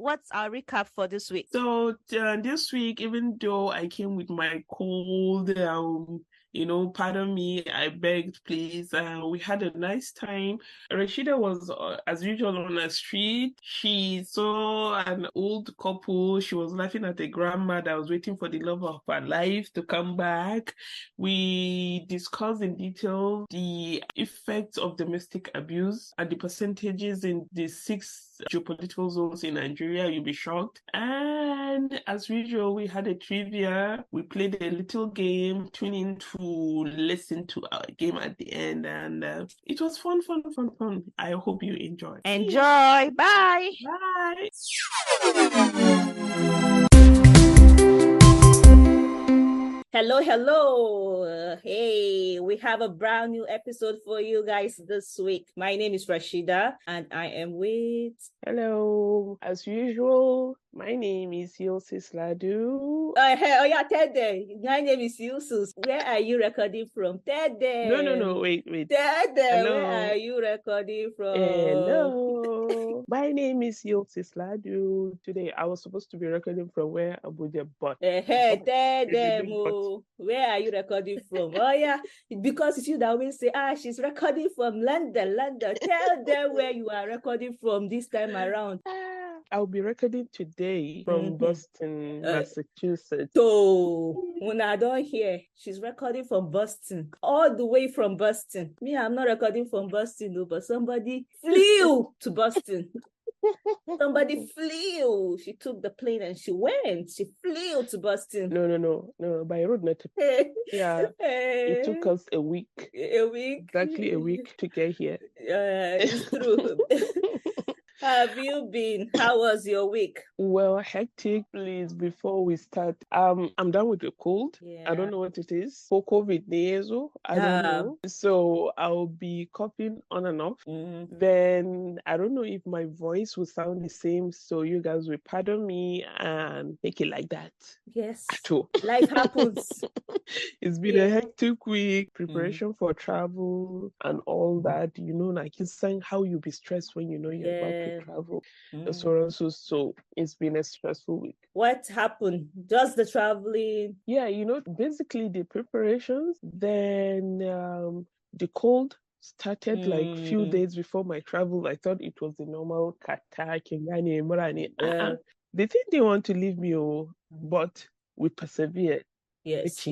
what's our recap for this week? So this week, even though I came with my cold, pardon me, I begged, please. We had a nice time. Rashida was, as usual, on the street. She saw an old couple. She was laughing at a grandma that was waiting for the love of her life to come back. We discussed in detail the effects of domestic abuse and the percentages in the 6 geopolitical zones in Nigeria. You'll be shocked. And as usual, we had a trivia. We played a little game. Tune in to listen to our game at the end, and it was fun. I hope you enjoyed. Enjoy. Bye. Bye. Hello. Hey, we have a brand new episode for you guys this week. My name is Rashida, and I am with... Hello. As usual, my name is Yosis Ladu. Yeah, Tede. My name is Yusus. Where are you recording from? Tede. No, wait. Tede, Hello. where are you recording from? Hello. My name is Yosis Ladu. Today, I was supposed to be recording from where Abuja, but... Hey, Tede, where are you recording from? Oh, yeah, because it's you that always say, she's recording from London. Tell them where you are recording from this time around. I'll be recording today from Boston, Massachusetts. So, when I don't hear, she's recording from Boston, all the way from Boston. Me, I'm not recording from Boston, though, but somebody flew to Boston. Somebody flew. She took the plane and she went. She flew to Boston. No. By road, not. Yeah. It took us a week. Exactly a week to get here. It's true. Have you been? How was your week? Well, hectic. Please, before we start, I'm done with the cold. Yeah. I don't know what it is. For COVID, I don't know. So I'll be coughing on and off. Mm-hmm. Then I don't know if my voice will sound the same. So you guys will pardon me and take it like that. Yes. At all. Life happens. It's been a hectic week. Preparation for travel and all that. You know, like it's saying how you be stressed when you know you're about to travel. So it's been a stressful week. What happened? Just the traveling? Yeah, basically the preparations. Then the cold started like a few days before my travel. I thought it was the normal Qatar, Kingani, Morani. They think they want to leave me, but we persevered. Yes.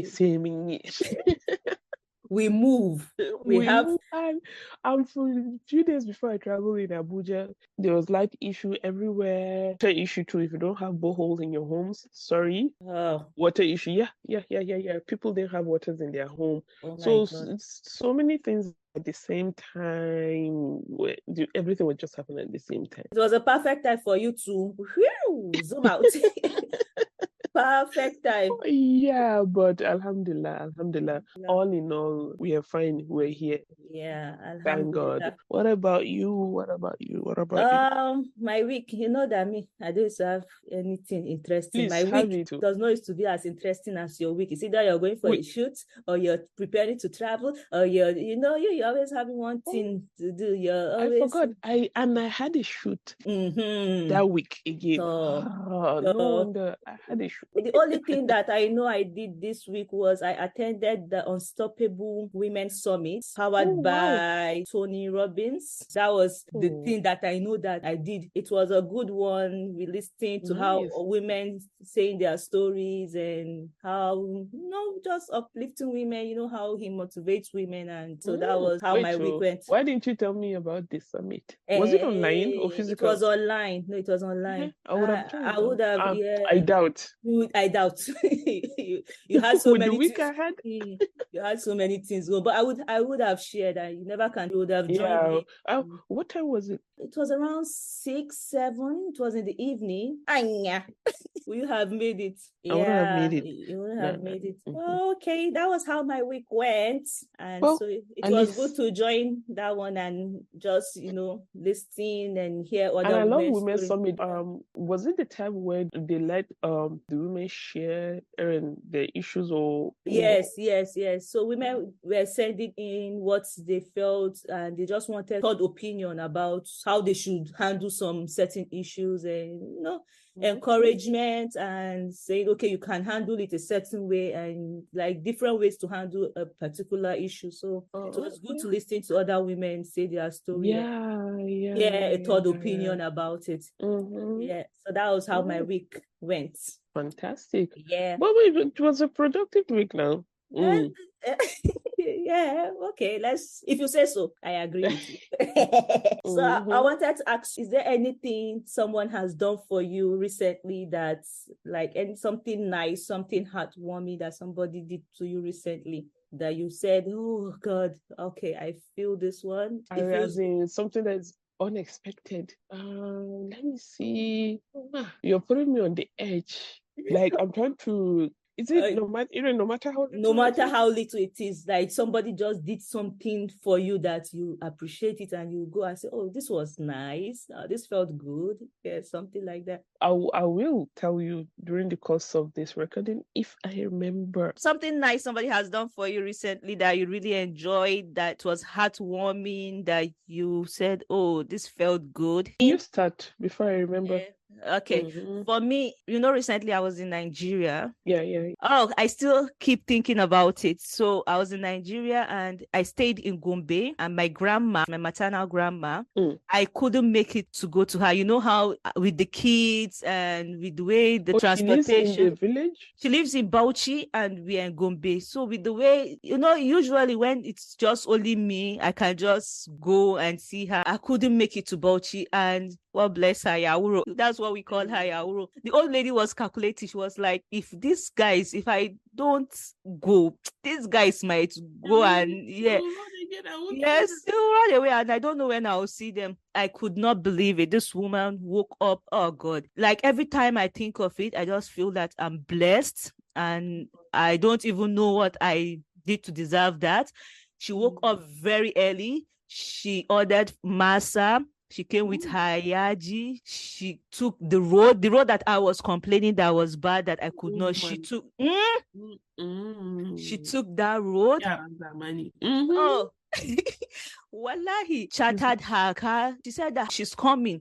We move. We have and for a few days before I traveled in Abuja, there was light issue everywhere. Water issue too. If you don't have boreholes in your homes, sorry. Water issue. Yeah. People didn't have waters in their home. So it's so many things at the same time. Everything would just happen at the same time. It was a perfect time for you to zoom out. Perfect time. Yeah, but Alhamdulillah. All in all, we are fine. We're here. Yeah, thank God. What about you? My week, you know that I don't have anything interesting. Please, my week does not used to be as interesting as your week. It's either you're going for a shoot or you're preparing to travel or you're always having one thing to do. You're always... I forgot. I had a shoot that week again. No wonder I had a shoot. The only thing that I know I did this week was I attended the Unstoppable Women Summit powered by Tony Robbins. That was the thing that I know that I did. It was a good one. We listened to how women saying their stories and how, just uplifting women, how he motivates women. And so that was how my week went. Why didn't you tell me about this summit? Was it online or physical? It was online. No, it was online. I would have joined. I would have, I doubt. I doubt. you had so many the week I had. You had so many things go, but I would have shared. You never can. You would have joined me. What time was it? It was around 6, 7. It was in the evening. you have made it? I wouldn't have Yeah, made it. you wouldn't No, have no. made it. Mhm. Okay, that was how my week went. And Well, so it at was good least, to join that one and just, listen and hear and other I love women's Women's story. Summit. Was it the time where they let the women share their issues or Yes. So women were sending in what they felt and they just wanted third opinion about how they should handle some certain issues and encouragement and saying, okay, you can handle it a certain way and like different ways to handle a particular issue. So it was good okay. to listen to other women say their story and hear a third Yeah. opinion about it. Mm-hmm. Yeah. So that was how my Oh, week went. fantastic. Yeah. But wait, it was a productive week now. Uh, Mm. yeah, okay. If you say so, I agree with you. So I Mm-hmm. wanted to ask, is there anything someone has done for you recently that's like something nice, something heartwarming that somebody did to you recently that you said, oh God, okay, I feel this one. It feels As in something that's unexpected. Let me see. You're putting me on the edge. Like I'm trying to. Is it uh, no matter how no little it matter is? how little it is, like somebody just did something for you that you appreciate it and you go and say, oh, this was nice, this felt good, yeah, something like that. I will tell you during the course of this recording if I remember. Something nice somebody has done for you recently that you really enjoyed, that was heartwarming, that you said, oh, this felt good. You start before I remember. Okay. For me, recently I was in Nigeria. Yeah. Oh, I still keep thinking about it. So I was in Nigeria and I stayed in Gombe, and my grandma, my maternal grandma, I couldn't make it to go to her. You know how with the kids and with the way the She lives in the transportation. village? She lives in Bauchi and we are in Gombe. So with the way, usually when it's just only me, I can just go and see her. I couldn't make it to Bauchi, and well, bless her, Yauro. That's what we call her, Yauro. The old lady was calculating. She was like, if I don't go, these guys might go and yeah. Yes, they will run away, and I don't know when I'll see them. I could not believe it. This woman woke up. Oh God. Like every time I think of it, I just feel that I'm blessed and I don't even know what I did to deserve that. She woke up very early. She ordered masa. She came with her yaji. She took the road that I was complaining that was bad, that I could not. She took that road. Yeah, that money. Oh, Wallahi, chattered her car. She said that she's coming.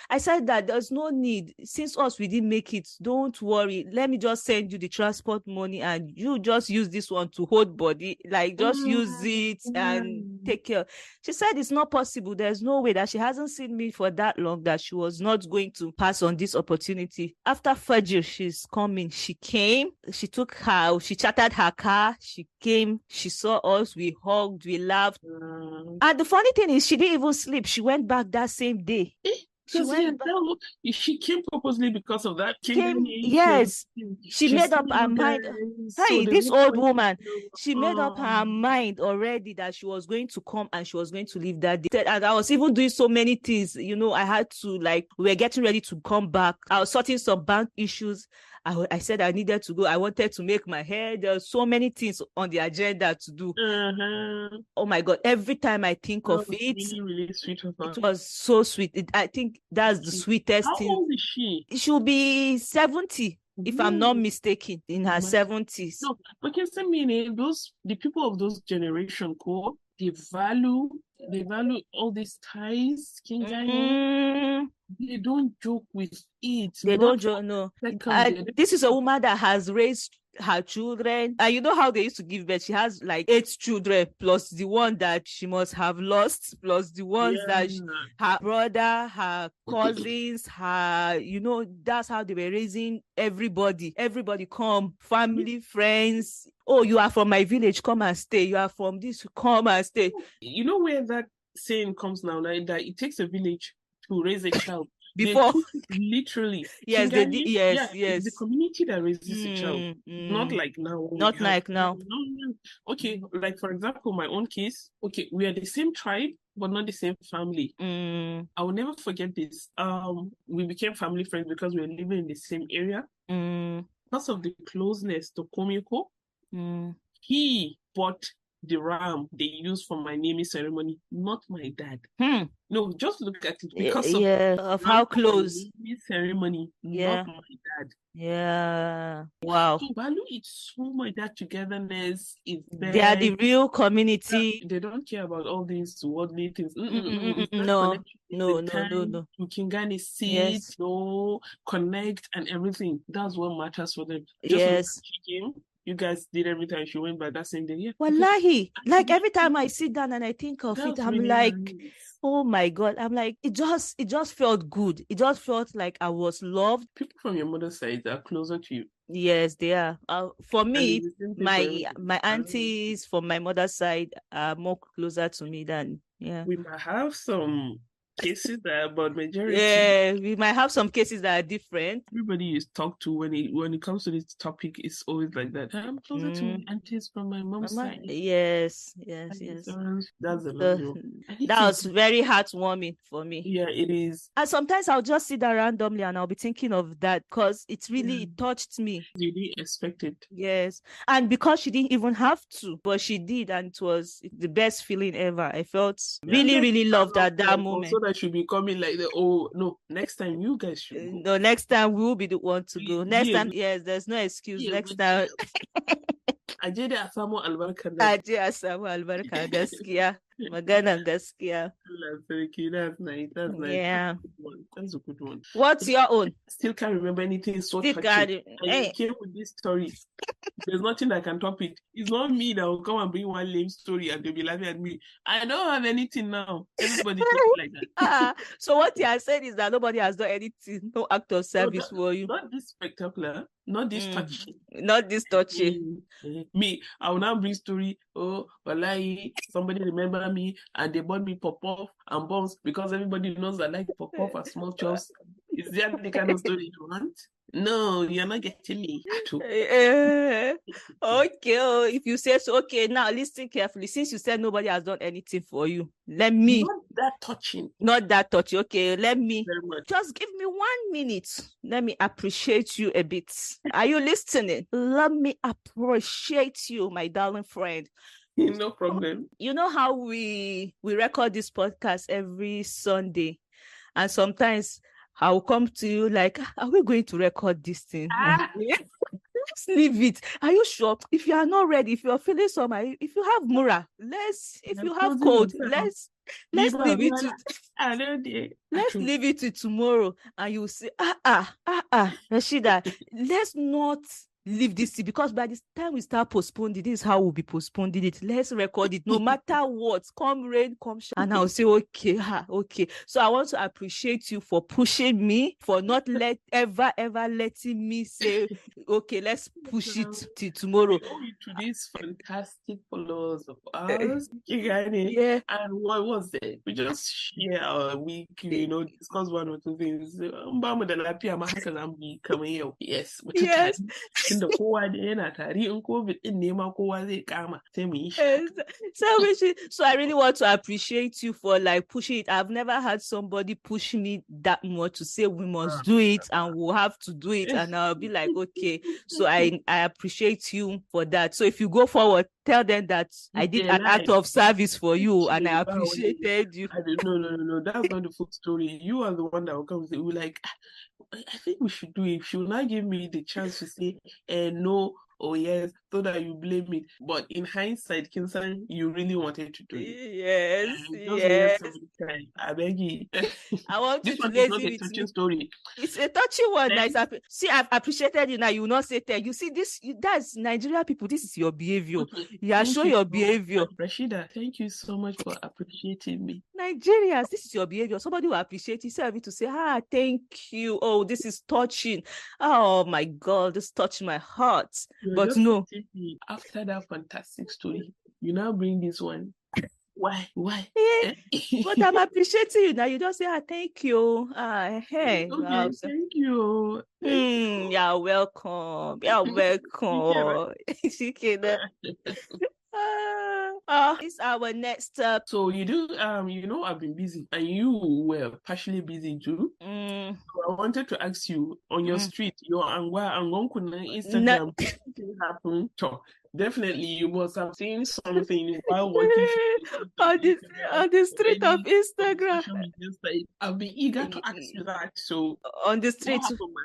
I said that there's no need. Since we didn't make it, don't worry. Let me just send you the transport money and you just use this one to hold body. Like, just use it and take care. She said it's not possible. There's no way, that she hasn't seen me for that long, that she was not going to pass on this opportunity. After Fajr, she's coming. She came. She chattered her car. She came. She saw us. We hugged. We laughed. And the funny thing is, she didn't even sleep. She went back that same day. She came purposely because of that. Yes. She made up her mind. Hey, this old woman, she made up her mind already that she was going to come and she was going to leave that day. And I was even doing so many things. I had to, we were getting ready to come back. I was sorting some bank issues. I said I needed to go. I wanted to make my hair. There are so many things on the agenda to do. Oh my God. Every time I think of it, really, really sweet of her. It was so sweet. I think that's the sweetest thing. How old is she? She'll be 70, if I'm not mistaken, in her 70s. No, but can say meaning the people of those generation they value all these ties, They don't joke with it. They don't joke, no. This is a woman that has raised her children, and you know how they used to give birth. She has like 8 children, plus the one that she must have lost, plus the ones that her brother, her cousins, that's how they were raising everybody. Everybody come, family, friends. Oh, you are from my village, come and stay. You are from this, come and stay. You know where that saying comes now, like that it takes a village to raise a child. Before, literally, yes, they did. Yes. It's the community that raises a child, not like now. Not like now. Okay, like for example, my own case. Okay, we are the same tribe, but not the same family. I will never forget this. We became family friends because we were living in the same area. Because of the closeness to Komiko, he bought the ram they used for my naming ceremony, not my dad. No, just look at it. Because of how close. Naming ceremony, not my dad. Yeah. Wow. So value it so much, that togetherness is there. They are the real community. They don't care about all these worldly things. No. You can kind of see it, connect and everything. That's what matters for them. Just when she came, you guys did everything. She went by that same day. Yeah. Wallahi, like every time I sit down and I think of it, I'm really like, nice. Oh my God. I'm like, it just felt good. It just felt like I was loved. People from your mother's side are closer to you. Yes, they are. For me, my aunties from my mother's side are more closer to me than, We might have some cases that are about majority. Yeah, we might have some cases that are different. Everybody is talked to when it comes to this topic, it's always like that. I'm closer to my aunties from my mom's side. Yes. That's a lovely. That was very heartwarming for me. Yeah, it is. And sometimes I'll just sit there randomly and I'll be thinking of that because it's really it touched me. You didn't expect it. Yes. And because she didn't even have to, but she did, and it was the best feeling ever. I felt really loved at that moment. So that should be coming like next time you guys should go. No, next time we'll be the one to go. Next time, yes, there's no excuse. Next time. Aje da samu albarka. Aje a samu albarka gaskiya. Maganan gaskiya. That's nice. That's nice. Yeah. That's a good one. What's your own? Still can't remember anything so touching. I came with this story. There's nothing that can top it. It's not me that will come and bring one lame story and they'll be laughing at me. I don't have anything now. Everybody takes it like that. So what you are saying is that nobody has done anything, no act of service for you. Not this spectacular, not this touchy. Not this touchy. Me, I will now bring story. Oh, wallahi, somebody remember me and they bought me pop-off and bombs because everybody knows I like pop-off and small chops. Is that the kind of story you want? No, you're not getting me. Okay, if you say so, okay, now listen carefully. Since you said nobody has done anything for you, let me. Not that touching. Not that touchy. Okay, let me. Very much. Just give me 1 minute. Let me appreciate you a bit. Are you listening? Let me appreciate you, my darling friend. No problem. You know how we record this podcast every Sunday, and sometimes I'll come to you like, are we going to record this thing? Let's leave it. Are you sure? If you are not ready, if you're feeling somehow, if you have mura, if you have cold, let's leave it to let's leave it to tomorrow. And you say, Rashida, let's not leave this because by the time we start postponing, this is how we'll be postponing it. Let's record it no matter what, come rain, come shine. And I'll say, okay. So I want to appreciate you for pushing me, for not ever letting me say, okay, let's push it till tomorrow. We owe it to these fantastic followers of ours. Yeah. And what was it? We just share our week, discuss one or two things. Yes. Yes. Da kowa da yana tare in COVID din ne ma kowa zai kama sai mu yi So I really want to appreciate you for like pushing it. I've never had somebody push me that much to say we must do it and we'll have to do it, and I'll be like, okay. So I appreciate you for that. So if you go forward, tell them that I did an act of service for you and I appreciated you. No, that's not the full story. You are the one that will come and say, we're like, I think we should do it. She will not give me the chance to say no or yes, so that you blame me. But in hindsight, Kinsan, you really wanted to do it. Yes. I beg you. I want this you one to is not a touching story. It's a touchy one. See, I've appreciated you now. You will not say thank you. See, that's Nigeria people. This is your behavior. You are showing your behavior. Rashida, thank you so much for appreciating me. Nigerians, this is your behavior. Somebody will appreciate you. So to say, thank you. Oh, this is touching. Oh my God, this touched my heart. But no. After that fantastic story, you now bring this one. Why? Yeah. But I'm appreciating you now. You just say, thank you. Hey. Okay, thank you. You're welcome. It's our next So you do, I've been busy and you were partially busy too. So I wanted to ask you, on your street, your Angwa Angonkuna Instagram, something happened. So definitely you must have seen something while watching on the street of Instagram. social media site. I'll be eager to ask you that. So on the street,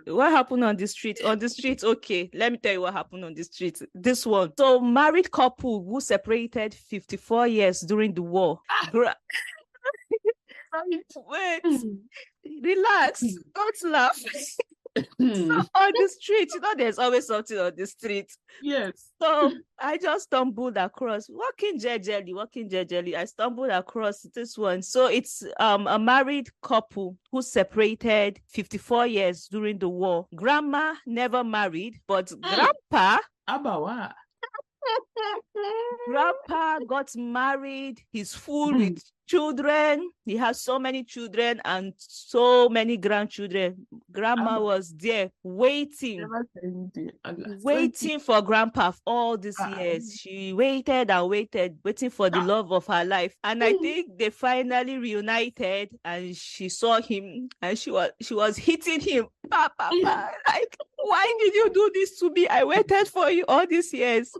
what happened on the street? On the street, okay, let me tell you what happened on the street. This one. So married couple who separated 54 years during the war. Wait, relax, don't laugh. So on the street, there's always something on the street. Yes. So I just stumbled across, walking jejely, I stumbled across this one. So it's a married couple who separated 54 years during the war. Grandma never married, but grandpa got married. He's full with children. He has so many children and so many grandchildren. Grandma was there waiting for grandpa all these years. She waited and waiting for the love of her life. And I think they finally reunited and she saw him and she was hitting him. Papa, like, why did you do this to me? I waited for you all these years.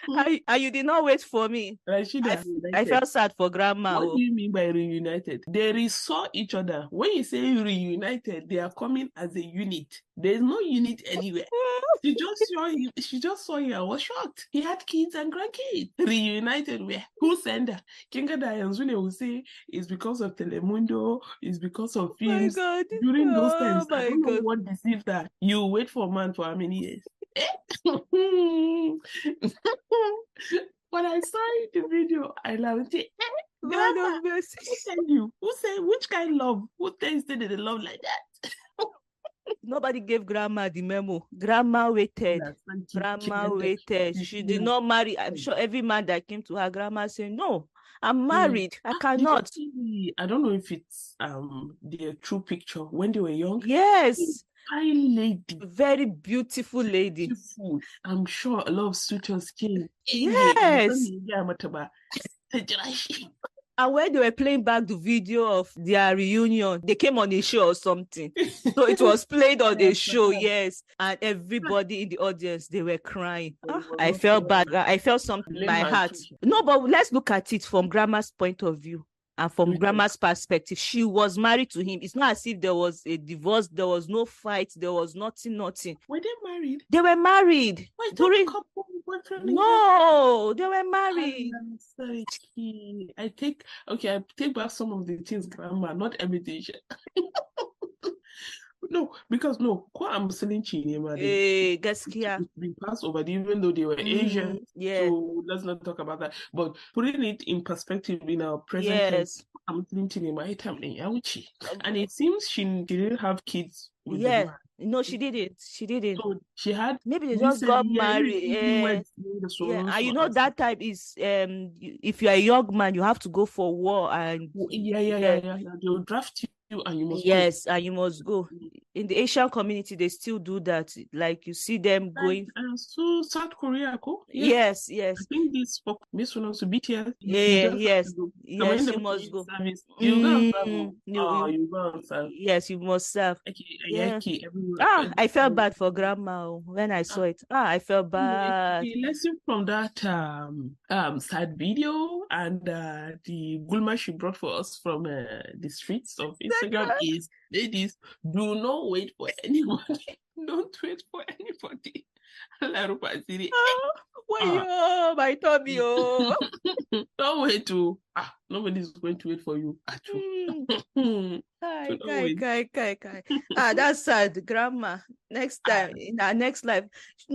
And you did not wait for me. Rashida, I felt sad for grandma. What do you mean by reunited? They resaw each other. When you say reunited, they are coming as a unit. There's no unit anywhere. She just saw him and was shocked. He had kids and grandkids. Reunited where? Who sent her? Kinga Dayanzune will say it's because of Telemundo, it's because of films. God. During those times, I don't know what deceived that. You wait for a man for how many years? When I saw the video, I laughed. Grandma, who said you? Who said which kind of love? Who tasted the love like that? Nobody gave grandma the memo. Grandma waited. She did not marry. I'm sure every man that came to her grandma said, "No, I'm married. I cannot." I don't know if it's their true picture when they were young. Yes. Fine lady, very beautiful lady. Beautiful. I'm sure a lot of suitors came. Yes. And when they were playing back the video of their reunion, they came on a show or something. So it was played on a show, yes. And everybody in the audience, they were crying. I felt bad. I felt something in my heart. No, but let's look at it from grandma's point of view. And from grandma's perspective, she was married to him. It's not as if there was a divorce, there was no fight, there was nothing. Were they married? They were married. No, they were married. I'm sorry. I take back some of the things, grandma, not everything. No, because I'm selling Chini. We passed over, even though they were Asian. Yeah. So let's not talk about that. But putting it in perspective in our present time, I'm selling Chini my time in Yauchi. And it seems she didn't have kids with the man. No, she didn't. So she had maybe they just got married. And you know that time is if you're a young man, you have to go for war and they'll draft you and you must go. And you must go. In the Asian community, they still do that. Like you see them going. So South Korea, yes. I think this Miss to BTS. Yes, you must go. You go and serve. Yes, you must serve. Okay, I felt bad for grandma when I saw it. I felt bad. The lesson from that sad video and the gulma she brought for us from the streets of Instagram is, ladies, do not wait for anybody. Don't wait for anybody. My tummy. Don't wait to nobody's going to wait for you. That's sad. Grandma, next time in our next life,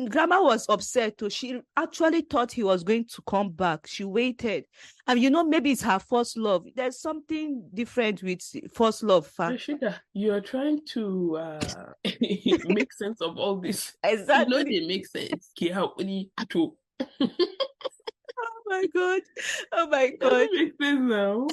grandma was upset too. She actually thought he was going to come back. She waited, and maybe it's her first love. There's something different with first love. Rashida, you are trying to make sense of all this. Exactly. They make sense. Oh my God. That makes sense now.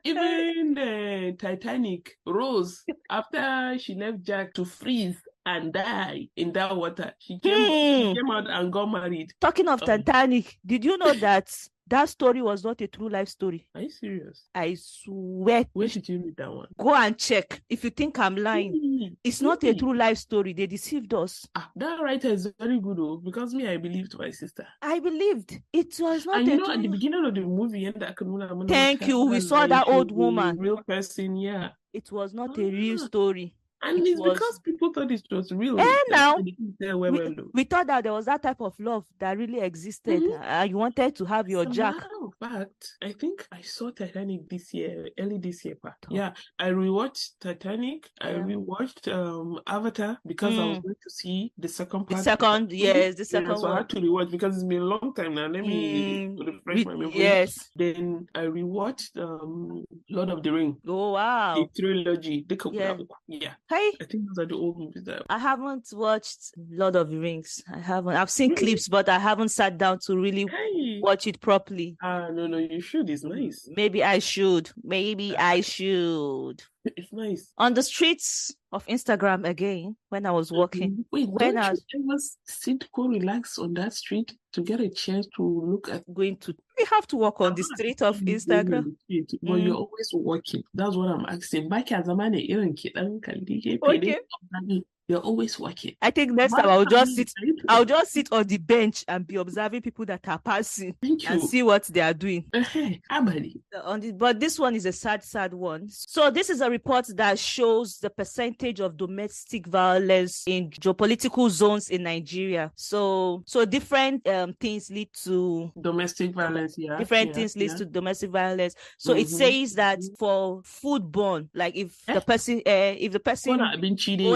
Even the Titanic, Rose, after she left Jack to freeze, and die in that water. She came out and got married. Talking of Titanic, did you know that story was not a true life story? Are you serious? I swear. Where did you read that one? Go and check. If you think I'm lying, it's not a true life story. They deceived us. That writer is very good, though, because me, I believed my sister. I believed it was not. And you know, at the beginning of the movie, thank you. We saw that old woman, real person. Yeah, it was not a real story. And it's because people thought it was real. And now, we thought that there was that type of love that really existed. You wanted to have your Jack. In fact, I think I saw Titanic this year, early this year. Yeah, I rewatched Titanic. I rewatched Avatar because I was going to see the second part. The second one. So I had to rewatch because it's been a long time now. Let me refresh my memory. Yes. Then I rewatched Lord of the Rings. Oh, wow. The trilogy. Yeah. Hey, I think those are the old movies that I haven't watched Lord of the Rings. I haven't. I've seen clips, but I haven't sat down to really watch it properly. No, you should. It's nice. Maybe I should. It's nice. On the streets of Instagram again, when I was walking. Wait, don't you ever sit, go relax on that street to get a chance to look at... We have to walk on the street of Instagram. But you're always walking. That's what I'm asking. Okay. You're always working. I think next time I'll just sit on the bench and be observing people that are passing and see what they are doing. But this one is a sad one. So this is a report that shows the percentage of domestic violence in geopolitical zones in Nigeria. So different things lead to domestic violence. Different things lead to domestic violence. So it says that for foodborne, like if the person have been cheating,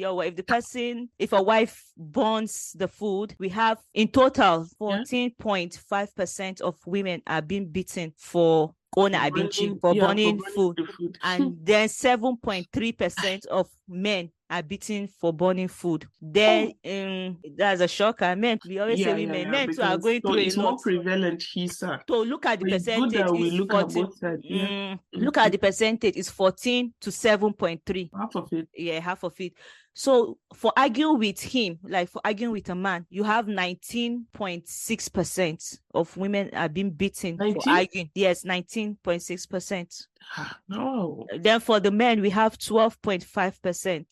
or if a wife burns the food, we have in total 14.5% of women are being beaten for burning food. And then 7.3% of men are beaten for burning food. Then that's a shocker. Men, we always say women. Men too are going through it's more prevalent here, sir. So look at the percentage. Look at the percentage. It's 14 to 7.3. Half of it. Yeah, half of it. So for arguing with him, like for arguing with a man, you have 19.6% of women are being beaten 19? for arguing. Yes, 19.6%. No. Then for the men, we have 12.5%.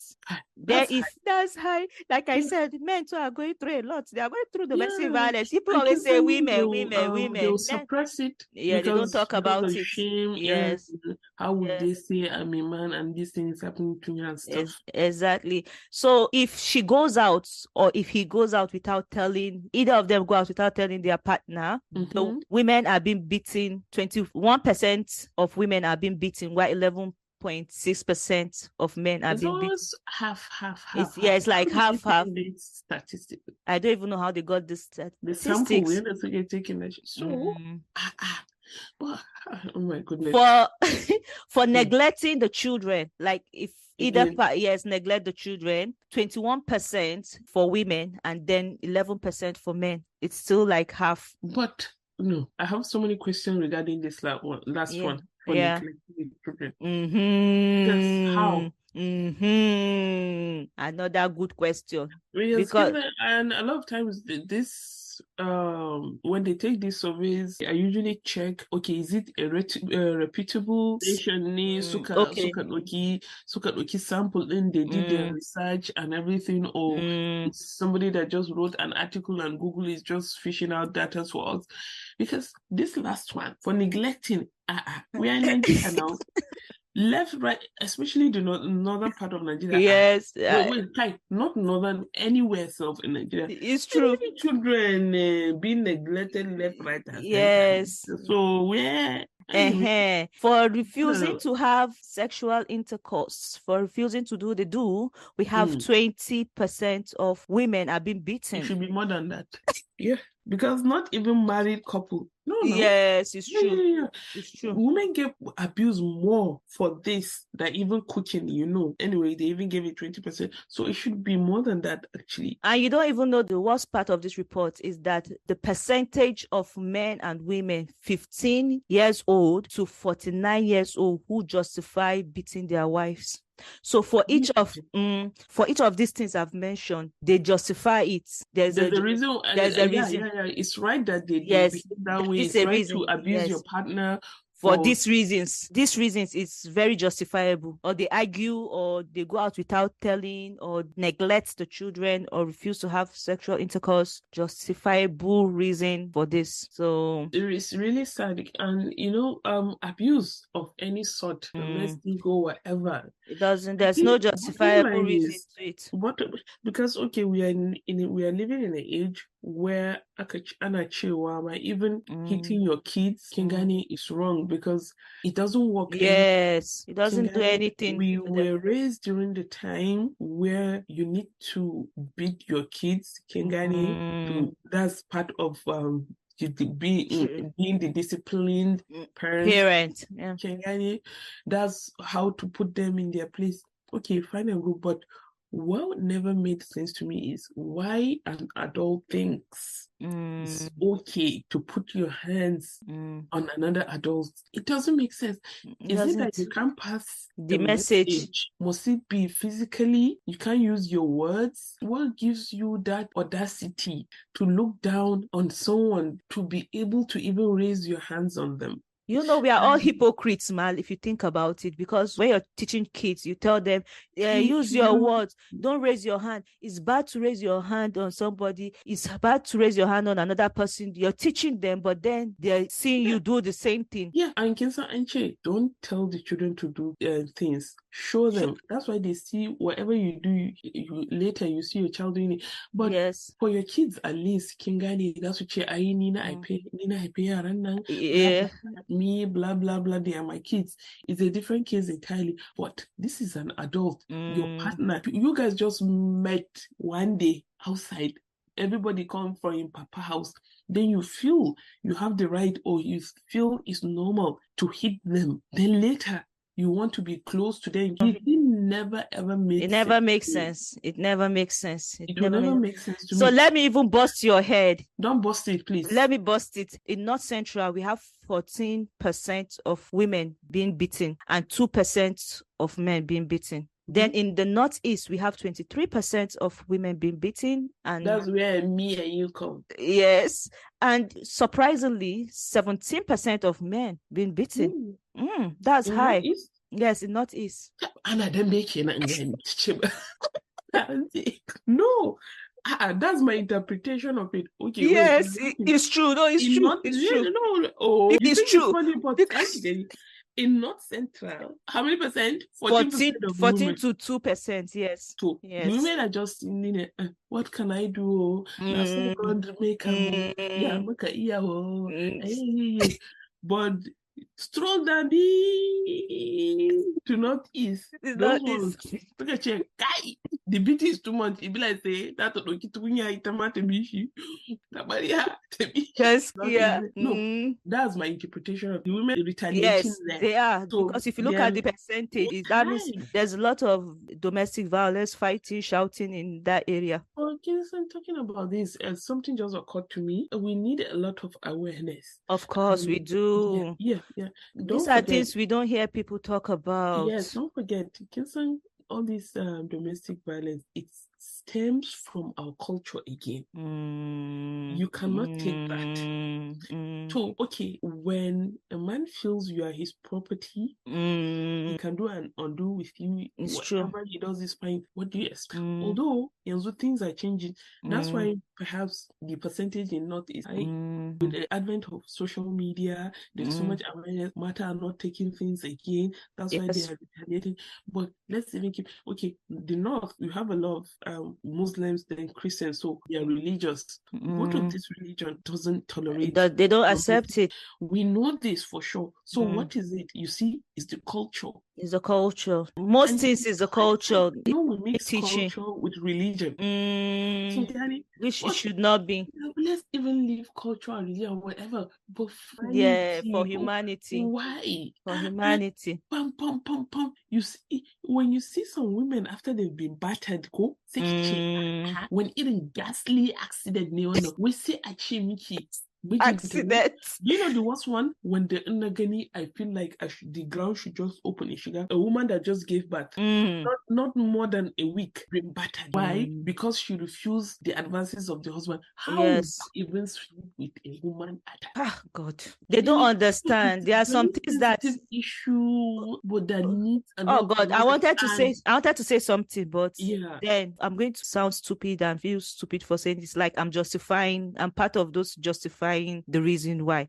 That's high. Like I said, men too are going through a lot. They are going through domestic violence. People always say women. They'll suppress it. Yeah, they don't talk about it. Shame. Yes. How would they say I'm a man and these things happening to me and stuff? Exactly. So if she goes out or if he goes out without telling, either of them go out without telling their partner, the women are being beaten. 21% of women are being beaten, while 11.6% of men are being beaten. Half. It's like half. Statistically. I don't even know how they got this statistics. The sample we ended up taking that. So, oh my goodness. For neglecting the children, like if neglect the children, 21% for women and then 11% for men. It's still like half. But no, I have so many questions regarding this last one. For neglecting the children. How? Another good question. Because and a lot of times this when they take these surveys, I usually check, okay, is it a reputable station? Suka sample in, they did their research and everything, or it's somebody that just wrote an article and Google is just fishing out data for us. Because this last one, for neglecting, we are in Nigeria now. Left, right, especially the northern part of Nigeria. Yes. Not northern, anywhere else in Nigeria. It's true. Children being neglected left, right, and yes. So where? Anyway. For refusing to have sexual intercourse, for refusing to do the we have 20% of women are being beaten. It should be more than that. Yeah. Because not even married couple. No. Yes, it's true. Yeah. It's true. Women get abused more for this than even cooking, Anyway, they even gave it 20%. So it should be more than that, actually. And you don't even know the worst part of this report is that the percentage of men and women 15 years old to 49 years old who justify beating their wives. So for each of these things I've mentioned, they justify it. There's a reason. there's a reason. Yeah. It's right that they Yes, behave that way. it's It's a right to reason. abuse your Yes. partner For these reasons, it's very justifiable. Or they argue, or they go out without telling, or neglect the children, or refuse to have sexual intercourse. Justifiable reason for this. So it's really sad. And abuse of any sort, domestic or whatever, it doesn't. There's no justifiable reason to it. Because we are we are living in an age where even hitting your kids, Kingani, is wrong because it doesn't work. Yes, it doesn't do anything. We were raised during the time where you need to beat your kids, Kingani. That's part of being the disciplined parent. Yeah. Kingani, that's how to put them in their place. Okay, fine and good, but what never made sense to me is why an adult thinks it's okay to put your hands on another adult. It doesn't make sense. Is it that you can't pass the message? Must it be physically? You can't use your words? What gives you that audacity to look down on someone, to be able to even raise your hands on them? We are all hypocrites, Mal, if you think about it, because when you're teaching kids, you tell them, use your words, don't raise your hand. It's bad to raise your hand on somebody. It's bad to raise your hand on another person. You're teaching them, but then they're seeing you do the same thing. Yeah, and Kinsa Anche, don't tell the children to do things. Show them. That's why they see whatever you do, later you see your child doing it. But yes, for your kids, at least, Kingani, that's what you I pay, yeah. me, blah, blah, blah, they are my kids. It's a different case entirely. But this is an adult, your partner. You guys just met one day outside. Everybody come from your papa house. Then you feel you have the right, or you feel it's normal to hit them. Then later, you want to be close to them. It never ever makes sense. It never makes sense. It never makes sense. It will never make sense to me. So let me even bust your head. Don't bust it, please. Let me bust it. In North Central, we have 14% of women being beaten and 2% of men being beaten. Then in the Northeast, we have 23% of women being beaten. And that's where me and you come. Yes. And surprisingly, 17% of men being beaten. That's in high. Northeast? Yes, in Northeast. No. That's my interpretation of it. Okay. Yes, it's true. No, it's true. It's true. No, it's true. Funny, but in North Central, how many percent? 14 to 2%. Yes. So yes. The women are just in what can I do? God make but stroll down to Northeast. Those ones, look at check. Guy, the beat is too much. It be like say that to just no, that's my interpretation of the women retaliating. Yes, they are. So because if you look at the percentage, that means there's a lot of domestic violence, fighting, shouting in that area. Okay, so I'm talking about this, and something just occurred to me. We need a lot of awareness. Of course, we do. Yeah. These are things we don't hear people talk about. Yes, don't forget, all this domestic violence, it stems from our culture again. You cannot take that. So, okay, when a man feels you are his property, he can do and undo with you. It's whatever true. He does is fine. What do you expect? Although, things are changing. That's why perhaps the percentage in North is high. With the advent of social media, there's so much awareness. Matter are not taking things again. That's why they are retaliating. But let's even keep, the North, you have a lot of Muslims and Christians, so they are religious. What of this religion doesn't tolerate? They don't accept it. We know this for sure. So what is it? You see, it's the culture. It's a culture. Most things is a culture. We mix culture with religion. Which it should not be. Let's even leave culture and religion, whatever. But for humanity. Why? For humanity. Pum. You see, when you see some women after they've been battered, when in ghastly accident, we say Achimiki. accident. You know the worst one? When the Nagani, I feel like the ground should just open in sugar. A woman that just gave birth, not more than a week, been battered. Why? Because she refused the advances of the husband. How Yes. even sleep with a woman at Ah, God. They don't understand. There are some things that issue, but that needs oh God, I wanted to say something, but then I'm going to sound stupid and feel stupid for saying this. Like I'm part of those justifying the reason why.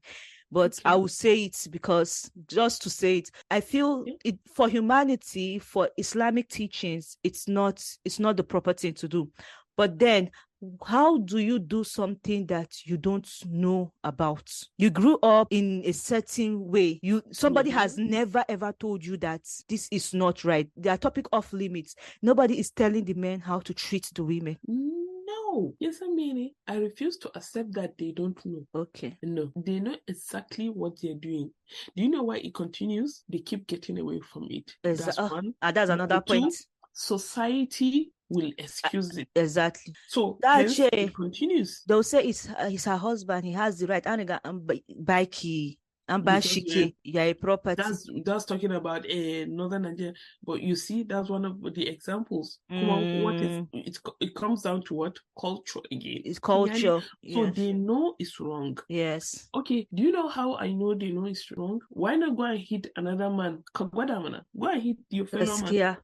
But I will say it because just to say it, I feel it for humanity, for Islamic teachings, it's not the proper thing to do. But then how do you do something that you don't know about? You grew up in a certain way. Somebody has never ever told you that this is not right. They are topic off limits. Nobody is telling the men how to treat the women. No. Yes, I refuse to accept that they don't know. Okay. No, they know exactly what they're doing. Do you know why it continues? They keep getting away from it. That's one. That's another point. Society will excuse it. Exactly. So hence it continues. They'll say it's her husband. He has the right. Bikey. And Bashiki, a property. That's talking about Northern Nigeria. But you see, that's one of the examples. It comes down to what? Culture again. It's culture. So they know it's wrong. Yes. Okay, do you know how I know they know it's wrong? Why not go and hit another man? Go and hit your fellow man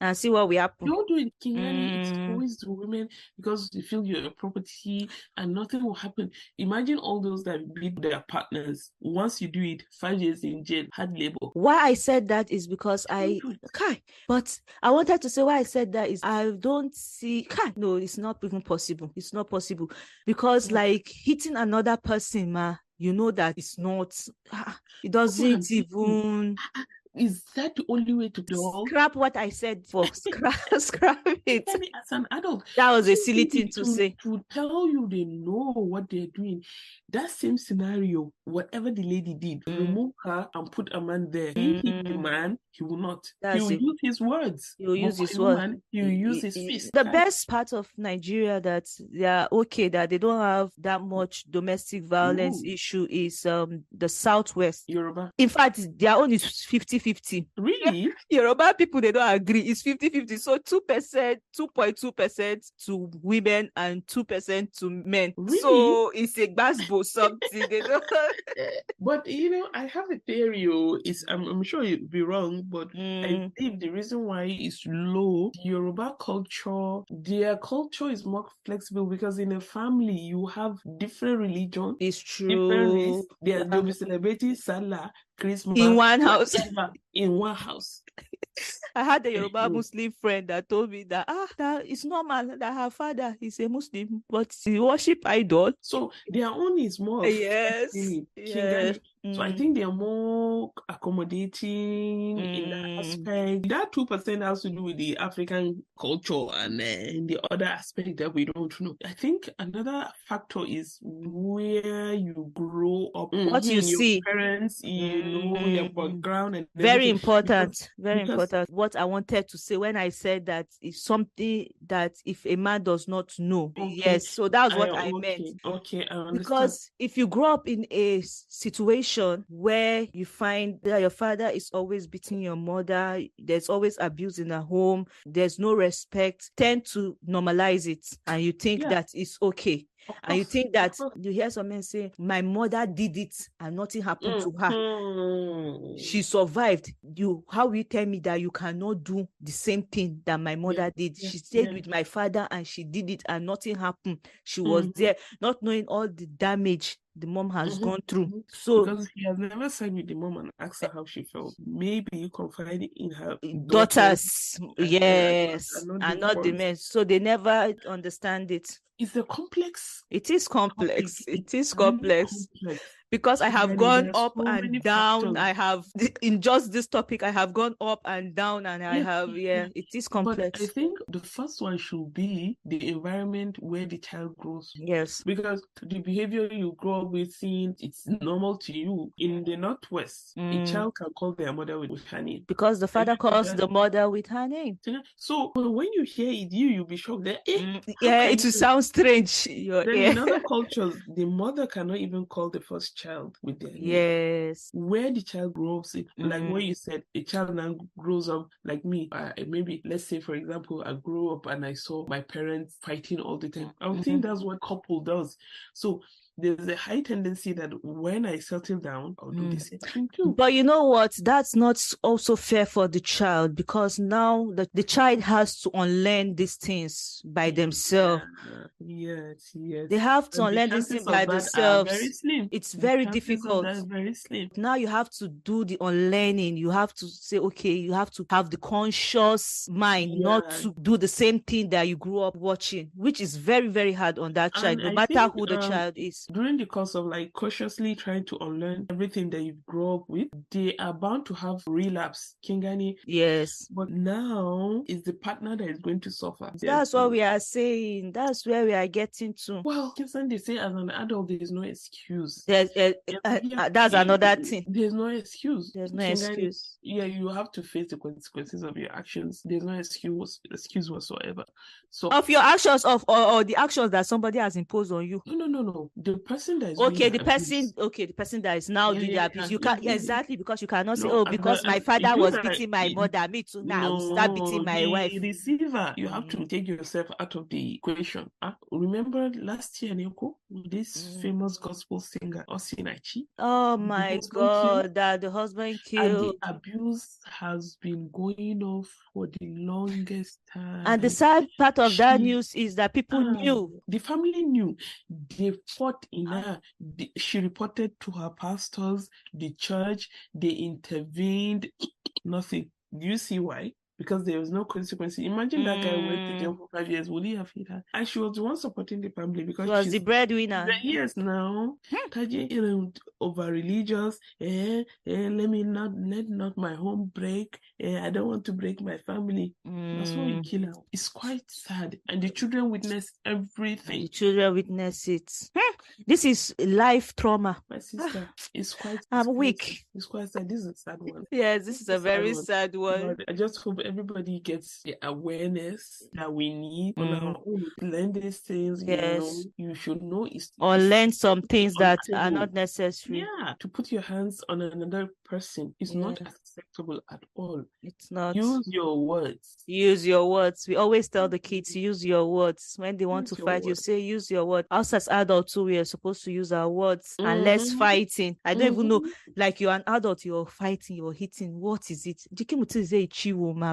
and see what will happen. Don't do it, Kinyani. It's always the women because they feel you're a property and nothing will happen. Imagine all those that beat their partners. Once you do it, 5 years in jail, hard labor. Why I said that is because but I wanted to say why I said that is I don't see no, it's not even possible. It's not possible because like hitting another person, you know that it's not. It doesn't even. Is that the only way to do? Scrap what I said for scrap it. As an adult, that was a silly thing to say. To tell you they know what they're doing. That same scenario, whatever the lady did, remove her and put a man there. He hit the man, he will not. He will use his words. He will use his words. He will use his fist. The best part of Nigeria that they are okay, that they don't have that much domestic violence issue is the Southwest. Yoruba. In fact, their own is 50-50. Really? Yoruba people, they don't agree. It's 50-50. So 2%, 2.2% to women and 2% to men. Really? So it's a basbo something. They don't. But I have a theory. I'm sure you'd be wrong, but I think the reason why it's low, Yoruba culture, their culture is more flexible because in a family you have different religions. It's true. They'll be celebrating Salah, Christmas in one house. In one house. I had a Yoruba Muslim friend that told me that it's normal that her father is a Muslim, but he worship idol. So their own is more yes. So I think they are more accommodating in that aspect. That 2% has to do with the African culture and the other aspect that we don't know. I think another factor is where you grow up. What you see. Parents, your background. And very important. Important. What I wanted to say when I said that is something that if a man does not know. Yes. So that's what I meant. Okay, I understand. Because if you grow up in a situation where you find that your father is always beating your mother, there's always abuse in the home, there's no respect, tend to normalize it and you think that it's okay. And you think that you hear some men say, my mother did it and nothing happened to her. She survived. How will you tell me that you cannot do the same thing that my mother did? She stayed with my father and she did it and nothing happened. She was there, not knowing all the damage the mom has gone through. So because he has never sat with the mom and asked her how she felt. Maybe you confided in her daughters, yes, and not the men. So they never understand it. It's a complex. It is complex. It is complex. because I have Really, gone there are up so many and down. factors. I have, in just this topic, I have gone up and down, and I Yeah, have, yeah. it is But I complex. think the first one should be the environment where the child grows. Yes. Because the behavior you grow up with, seeing it's normal to you. In the Northwest, a child can call their mother with her name. Because the father you know calls that? the mother with her name. So when you hear it, you'll be shocked that, how Yeah, can it will you? sound strange. Then in other cultures, the mother cannot even call the first child with their name. Yes. Where the child grows up, like when you said a child now grows up like me, maybe let's say for example, I grew up and I saw my parents fighting all the time. I would think that's what couple does. So there's a high tendency that when I settle down, I'll do the same thing too. But you know what? That's not also fair for the child, because now the child has to unlearn these things by themselves. Yes. They have to And the unlearn these chances things by of that are very themselves. slim. It's The very chances of difficult. that are very slim. Now you have to do the unlearning. You have to say, okay, you have to have the conscious mind not to do the same thing that you grew up watching, which is very, very hard on that child, And no I matter think who the child is. during the course of like consciously trying to unlearn everything that you've grown up with, they are bound to have relapse, Kingani. Yes. But now it's the partner that is going to suffer. That's what we are saying. That's where we are getting to. Well, Kinsan, they say as an adult, there is no excuse. There's that's another thing. There's no excuse. There's no Kingani, excuse. yeah, you have to face the consequences of your actions. There's no excuse whatsoever. So of your actions or the actions that somebody has imposed on you. No. The person that is the person that is now doing the abuse. You can't exactly, because you cannot say, because my father was beating my mother, me too now I will start beating my wife. Receiver, you have to take yourself out of the equation. Remember last year, Nico, this famous gospel singer Osinachi? Oh my God, that the husband killed. And the abuse has been going on for the longest time. And the sad part of that news is that people knew. The family knew. They fought in her. She reported to her pastors, the church. They intervened. Nothing. Do you see why? Because there was no consequence. Imagine that guy went to jail for 5 years. Would he have hit her? And she was the one supporting the family because she was the breadwinner. Yes, now. Taji, over religious. Let not my home break. I don't want to break my family. That's why we kill her. It's quite sad. And the children witness everything. The children witness it. This is life trauma. My sister, it's quite. I'm weak. It's quite sad. This is a sad one. Yes, this is a very sad one. But I just hope everybody gets the awareness that we need on our own. Learn these things. Yes. You should know or learn some things that are not necessary. Yeah, to put your hands on another person is not acceptable at all. It's not. Use your words. Use your words. We always tell the kids, use your words. When they want to fight, you say, use your words. Us as adults too, we are supposed to use our words and less fighting. I don't even know, like you're an adult, you're fighting, you're hitting. What is it?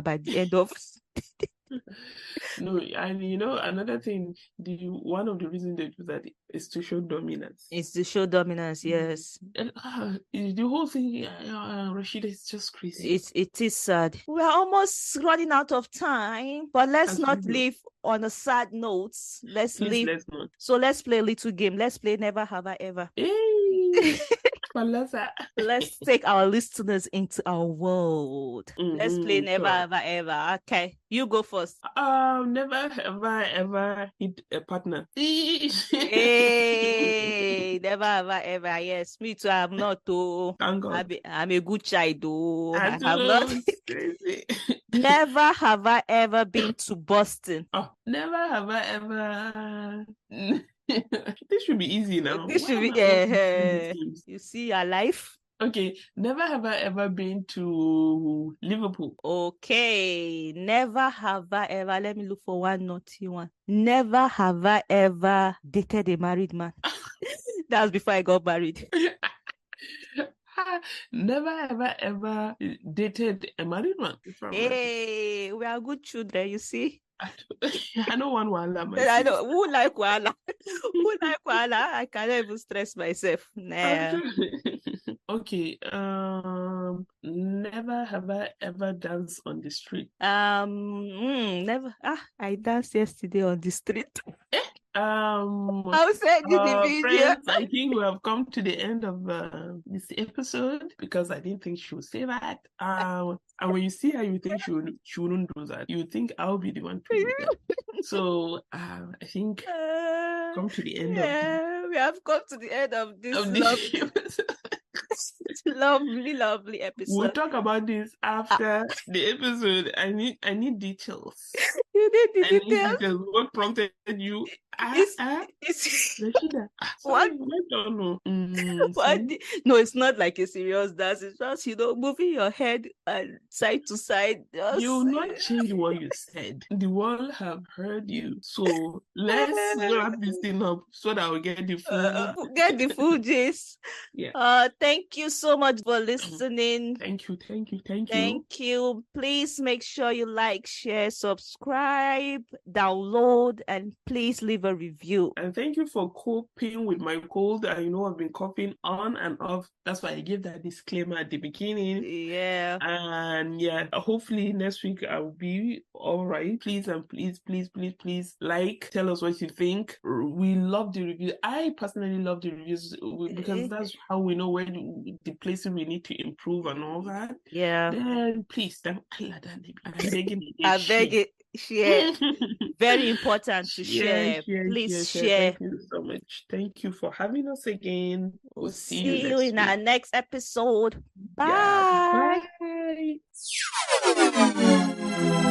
By the end of No, and another thing, one of the reasons they do that is to show dominance. It's to show dominance, yes. And, the whole thing, Rashida, is just crazy. It is sad. We are almost running out of time, but let's not leave on a sad note. Let's not. So let's play a little game. Let's play Never Have I Ever. Hey. Let's take our listeners into our world. Let's play Never Have I Ever. Okay, you go first. Never have I ever hit a partner. Hey, never have I ever. Yes, me too. I'm not. Thank God. I'm a good child. I have not. Crazy. Never have I ever been to Boston. Never have I ever. This should be easy now. This should be. You see your life. Okay, never have I ever been to Liverpool. Okay, never have I ever. Let me look for one naughty one. Never have I ever dated a married man. That was before I got married. Never have I ever dated a married man. Hey, we are good children, you see. I don't want Wala. I know. Who like Wala? Who like Wala? I cannot even stress myself. Nah. Okay. Never have I ever danced on the street. Never. I danced yesterday on the street. I'll send you the video. Friends, I think we have come to the end of this episode because I didn't think she would say that. And when you see her, you think she wouldn't do that. You think I'll be the one to do that. So I think come to the end we have come to the end of this lovely episode. We'll talk about this after the episode. I need details. You need the details. What prompted you? Rashida. What? I don't know. No, it's not like a serious dance. It's just, moving your head side to side. You will not change what you said. The world have heard you. So let's wrap this thing up so that we get the full gist. Yeah. Thank you so much for listening. Thank you. Thank you. Please make sure you like, share, subscribe, download, and please leave a review. And thank you for coping with my cold. I know I've been coughing on and off. That's why I gave that disclaimer at the beginning. Yeah. And hopefully next week I'll be all right. Please and please tell us what you think. We love the review. I personally love the reviews because that's how we know where the places we need to improve and all that. Yeah. Then please, I'm begging you. I beg it. Share. Very important to share. Please share. Thank you so much. Thank you for having us again. We'll see you in our next episode. Bye. Yeah, bye.